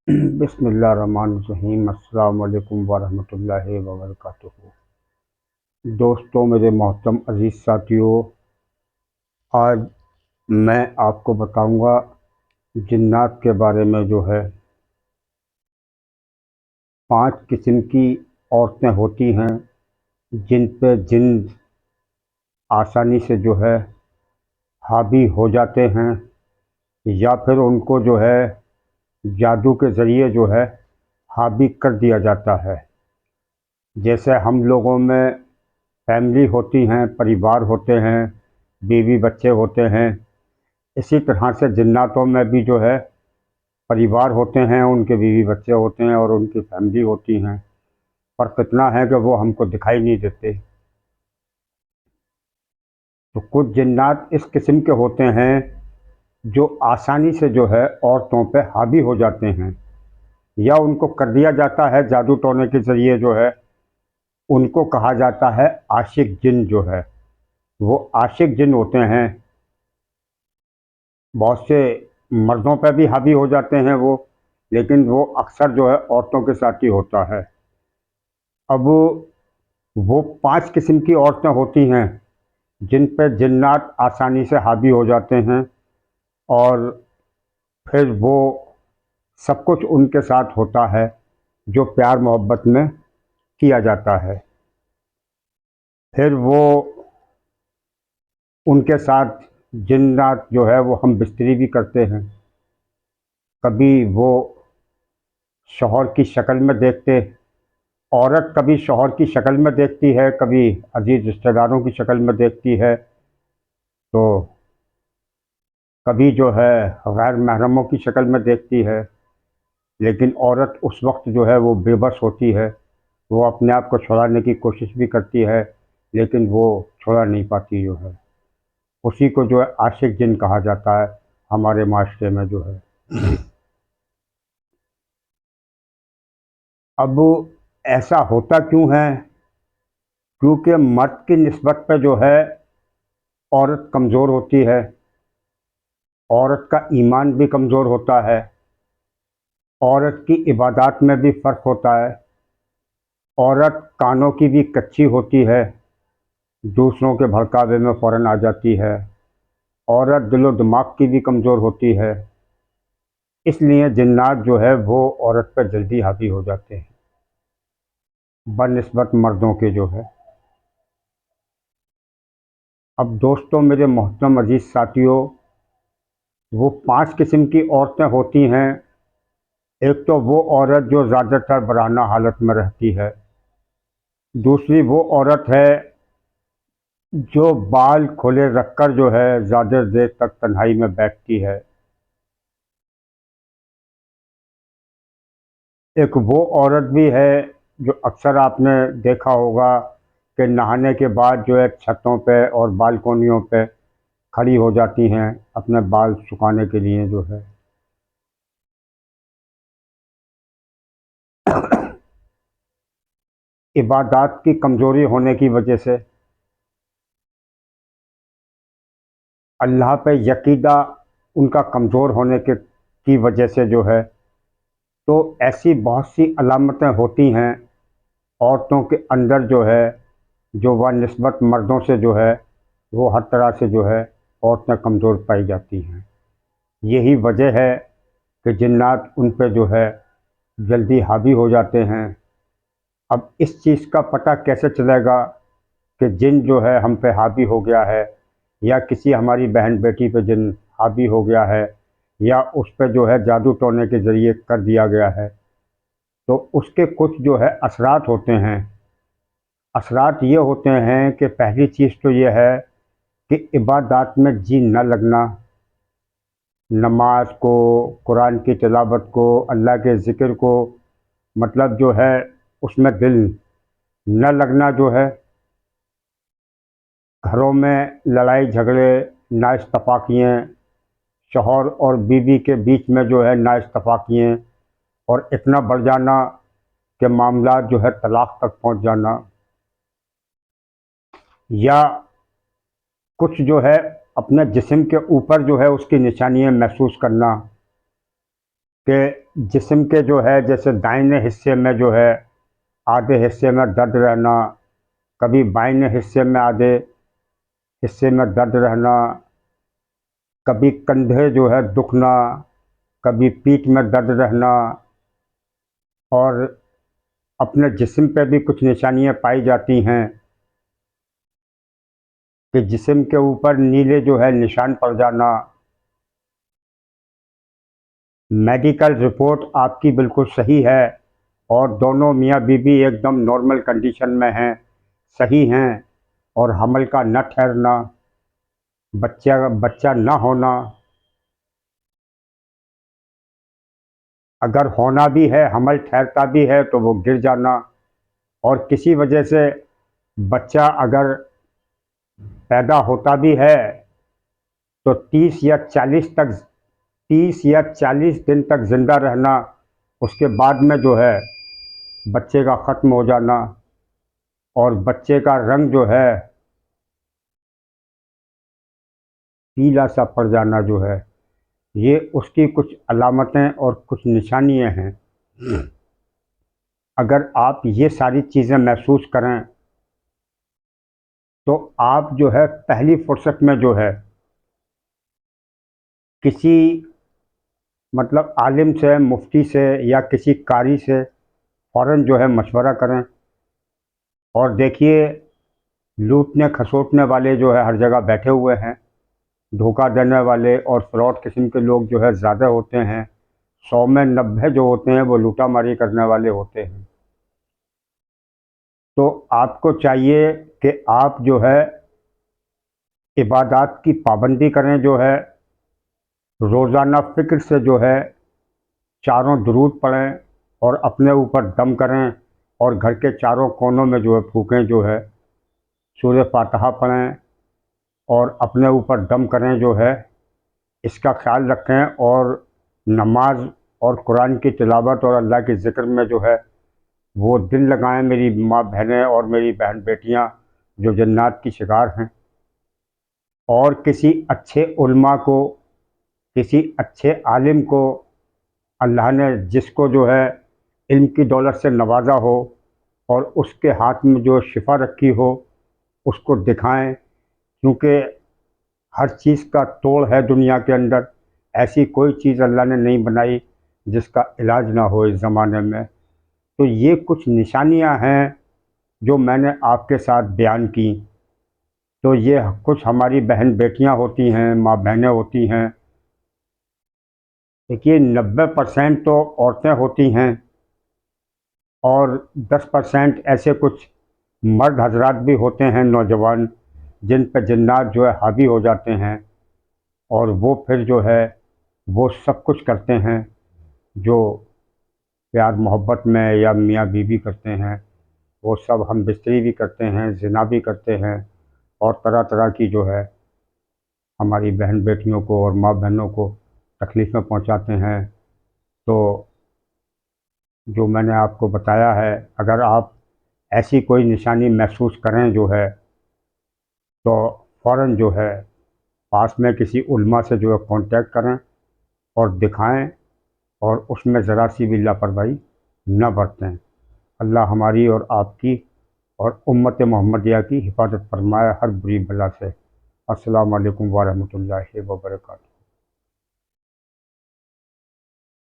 बिस्मिल्लाहिर्रहमानिर्रहीम। अस्सलाम वालेकुम वरहमतुल्लाहि वबरकातुहू। दोस्तों, मेरे मोहतरम अज़ीज़ साथियों, आज मैं आपको बताऊंगा जिन्नात के बारे में। जो है 5 किस्म की औरतें होती हैं जिन पे जिन्न आसानी से जो है हावी हो जाते हैं, या फिर उनको जो है जादू के ज़रिए जो है हावी कर दिया जाता है। जैसे हम लोगों में फैमिली होती हैं, परिवार होते हैं, बीवी बच्चे होते हैं, इसी तरह से जिन्नातों में भी जो है परिवार होते हैं, उनके बीवी बच्चे होते हैं और उनकी फैमिली होती हैं। फ़र्क इतना है कि वो हमको दिखाई नहीं देते। तो कुछ जिन्नात इस किस्म के होते हैं जो आसानी से जो है औरतों पे हावी हो जाते हैं, या उनको कर दिया जाता है जादू टोने के ज़रिए। जो है उनको कहा जाता है आशिक जिन। जो है वो आशिक जिन होते हैं। बहुत से मर्दों पे भी हावी हो जाते हैं वो, लेकिन वो अक्सर जो है औरतों के साथ ही होता है। अब वो 5 किस्म की औरतें होती हैं जिन पे जिन्नात आसानी से हावी हो जाते हैं, और फिर वो सब कुछ उनके साथ होता है जो प्यार मोहब्बत में किया जाता है। फिर वो उनके साथ जिन्नात जो है वो हम बिस्तरी भी करते हैं। कभी वो शौहर की शक्ल में देखते, औरत कभी शौहर की शक्ल में देखती है, कभी अजीज रिश्तेदारों की शक्ल में देखती है, तो कभी जो है गैर महरमों की शक्ल में देखती है। लेकिन औरत उस वक्त जो है वो बेबस होती है। वो अपने आप को छुड़ाने की कोशिश भी करती है, लेकिन वो छुड़ा नहीं पाती। जो है उसी को जो है आशिक जिन कहा जाता है हमारे माशरे में। जो है अब ऐसा होता क्यों है? क्योंकि मर्द की निस्बत पे जो है औरत कमज़ोर होती है, औरत का ईमान भी कमज़ोर होता है, औरत की इबादत में भी फ़र्क होता है, औरत कानों की भी कच्ची होती है, दूसरों के भड़कावे में फ़ौरन आ जाती है, औरत दिलो दिमाग की भी कमज़ोर होती है। इसलिए जिन्नात जो है वो औरत पर जल्दी हावी हो जाते हैं बनिस्बत मर्दों के। जो है अब दोस्तों, मेरे मोहतरम अजीज़ साथियों, वो 5 किस्म की औरतें होती हैं। एक तो वो औरत जो ज़्यादातर बराना हालत में रहती है। दूसरी वो औरत है जो बाल खोले रखकर जो है ज़्यादा देर तक तन्हाई में बैठती है। एक वो औरत भी है जो अक्सर आपने देखा होगा कि नहाने के बाद जो है छतों पे और बालकोनियों पे खड़ी हो जाती हैं अपने बाल सुखाने के लिए। जो है इबादत की कमज़ोरी होने की वजह से, अल्लाह पे यकीदा उनका कमज़ोर होने के की वजह से जो है, तो ऐसी बहुत सी अलामतें होती हैं औरतों के अंदर। जो है जो वह निस्बत मर्दों से जो है वो हर तरह से जो है औरतें कमज़ोर पाई जाती हैं। यही वजह है कि जिन्नात उन पे जो है जल्दी हावी हो जाते हैं। अब इस चीज़ का पता कैसे चलेगा कि जिन जो है हम पे हावी हो गया है, या किसी हमारी बहन बेटी पे जिन हावी हो गया है, या उस पे जो है जादू टोने के ज़रिए कर दिया गया है? तो उसके कुछ जो है असरात होते हैं। असरात ये होते हैं कि पहली चीज़ तो ये है कि इबादत में जी न लगना, नमाज को, कुरान की तिलावत को, अल्लाह के ज़िक्र को, मतलब जो है उसमें दिल न लगना। जो है घरों में लड़ाई झगड़े, नाइतफाकियाँ, शौहर और बीवी के बीच में जो है नाइतफाकियाँ, और इतना बढ़ जाना कि मामला जो है तलाक़ तक पहुँच जाना, या कुछ जो है अपने जिस्म के ऊपर जो है उसकी निशानियाँ महसूस करना, कि जिस्म के जो है जैसे दाहिने हिस्से में जो है आधे हिस्से में दर्द रहना, कभी बाइने हिस्से में आधे हिस्से में दर्द रहना, कभी कंधे जो है दुखना, कभी पीठ में दर्द रहना, और अपने जिस्म पे भी कुछ निशानियां पाई जाती हैं कि जिस्म के ऊपर नीले जो है निशान पड़ जाना। मेडिकल रिपोर्ट आपकी बिल्कुल सही है और दोनों मियाँ बीवी एकदम नॉर्मल कंडीशन में हैं, सही हैं, और हमल का न ठहरना, बच्चा बच्चा न होना, अगर होना भी है, हमल ठहरता भी है तो वो गिर जाना, और किसी वजह से बच्चा अगर पैदा होता भी है तो 30 या 40 दिन तक ज़िंदा रहना, उसके बाद में जो है बच्चे का ख़त्म हो जाना, और बच्चे का रंग जो है पीला सा पड़ जाना जो है, ये उसकी कुछ अलामतें और कुछ निशानियां हैं। अगर आप ये सारी चीज़ें महसूस करें तो आप जो है पहली फुर्सत में जो है किसी मतलब आलिम से, मुफ्ती से या किसी कारी से फ़ौरन जो है मशवरा करें। और देखिए, लूटने खसोटने वाले जो है हर जगह बैठे हुए हैं, धोखा देने वाले और फ्रॉड किस्म के लोग जो है ज़्यादा होते हैं। 100 में 90 जो होते हैं वो लूटा मारी करने वाले होते हैं। तो आपको चाहिए कि आप जो है इबादत की पाबंदी करें, जो है रोज़ाना फ़िक्र से जो है चारों दुरूद पढ़ें और अपने ऊपर दम करें, और घर के चारों कोनों में जो है फूकें, जो है सूरह फातिहा पढ़ें और अपने ऊपर दम करें, जो है इसका ख्याल रखें। और नमाज और कुरान की तिलावत और अल्लाह के ज़िक्र में जो है वो दिल लगाएं, मेरी माँ बहनें और मेरी बहन बेटियाँ जो जन्नत की शिकार हैं। और किसी अच्छे उलमा को, किसी अच्छे आलिम को, अल्लाह ने जिसको जो है इल्म की दौलत से नवाजा हो और उसके हाथ में जो शिफा रखी हो, उसको दिखाएं। क्योंकि हर चीज़ का तोड़ है दुनिया के अंदर, ऐसी कोई चीज़ अल्लाह ने नहीं बनाई जिसका इलाज ना हो इस ज़माने में। तो ये कुछ निशानियां हैं जो मैंने आपके साथ बयान की। तो ये कुछ हमारी बहन बेटियां होती हैं, माँ बहनें होती हैं। देखिए, 90% तो औरतें होती हैं और 10% ऐसे कुछ मर्द हजरात भी होते हैं, नौजवान, जिन पर जिन्नात जो है हावी हो जाते हैं, और वो फिर जो है वो सब कुछ करते हैं जो प्यार मोहब्बत में या मियाँ बीवी करते हैं। वो सब हम बिस्तरी भी करते हैं, ज़िना भी करते हैं, और तरह तरह की जो है हमारी बहन बेटियों को और माँ बहनों को तकलीफ़ में पहुँचाते हैं। तो जो मैंने आपको बताया है, अगर आप ऐसी कोई निशानी महसूस करें जो है, तो फ़ौरन जो है पास में किसी उलमा से जो है कांटेक्ट करें और दिखाएं, और उसमें ज़रा सी भी लापरवाही न बरतें। अल्लाह हमारी और आपकी और उम्मत मोहम्मदिया की हिफाजत फरमाए हर बुरी बला से। अस्सलामु अलैकुम व रहमतुल्लाहि व बरकातहू।